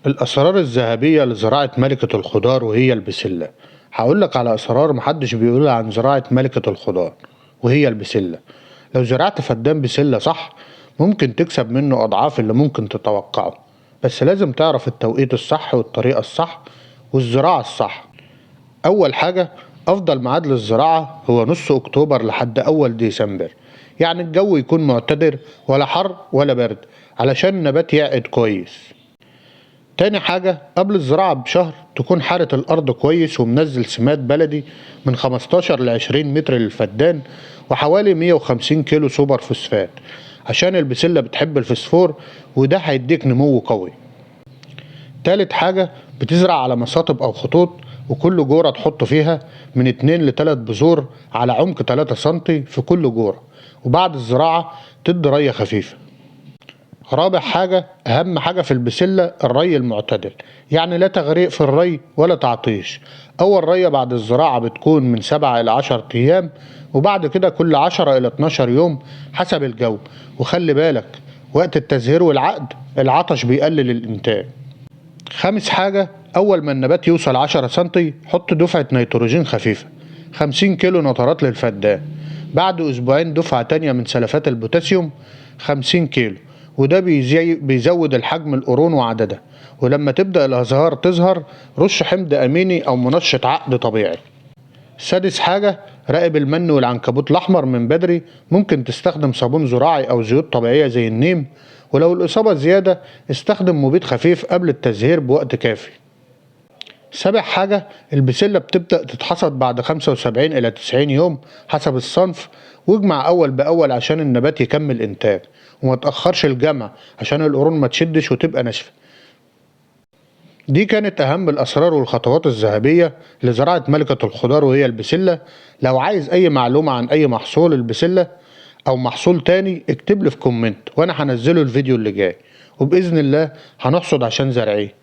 الأسرار الذهبية لزراعة ملكة الخضار وهي البسلة. هقولك على أسرار محدش بيقولها عن زراعة ملكة الخضار وهي البسلة. لو زرعت فدان بسلة صح ممكن تكسب منه أضعاف اللي ممكن تتوقعه، بس لازم تعرف التوقيت الصح والطريقة الصح والزراعة الصح. أول حاجة، أفضل ميعاد للزراعة هو نص أكتوبر لحد أول ديسمبر، يعني الجو يكون معتدل ولا حر ولا برد علشان النبات يعقد كويس. تاني حاجة، قبل الزراعة بشهر تكون حارة الأرض كويس ومنزل سماد بلدي من 15 ل 20 متر للفدان وحوالي 150 كيلو سوبر فوسفات، عشان البسلة بتحب الفسفور وده هيديك نمو قوي. تالت حاجة، بتزرع على مساطب أو خطوط وكل جورة تحط فيها من 2 ل 3 بذور على عمق 3 سنتي في كل جورة، وبعد الزراعة تدي رية خفيفة. رابع حاجة، أهم حاجة في البسلة الري المعتدل، يعني لا تغريق في الري ولا تعطيش. أول رية بعد الزراعة بتكون من 7 إلى 10 أيام، وبعد كده كل 10 إلى 12 يوم حسب الجو. وخلي بالك وقت التزهير والعقد العطش بيقلل الإنتاج. خامس حاجة، أول ما النبات يوصل 10 سنتي حط دفعة نيتروجين خفيفة 50 كيلو نترات للفدان. بعد أسبوعين دفعة تانية من سلفات البوتاسيوم 50 كيلو، وده بيزود الحجم القرون وعددها. ولما تبدأ الأزهار تظهر رش حمض أميني أو منشط عقد طبيعي. سادس حاجة، راقب المن والعنكبوت الأحمر من بدري، ممكن تستخدم صابون زراعي أو زيوت طبيعية زي النيم، ولو الإصابة زيادة استخدم مبيد خفيف قبل التزهير بوقت كافي. سابع حاجة، البسلة بتبدأ تتحصد بعد 75 إلى 90 يوم حسب الصنف، واجمع أول بأول عشان النبات يكمل إنتاج، وما تأخرش الجمع عشان القرون ما تشدش وتبقى ناشفة. دي كانت أهم الأسرار والخطوات الذهبية لزراعة ملكة الخضار وهي البسلة. لو عايز أي معلومة عن أي محصول البسلة أو محصول تاني اكتب لي في كومنت وأنا هنزله الفيديو اللي جاي، وبإذن الله هنحصد عشان زرعيه.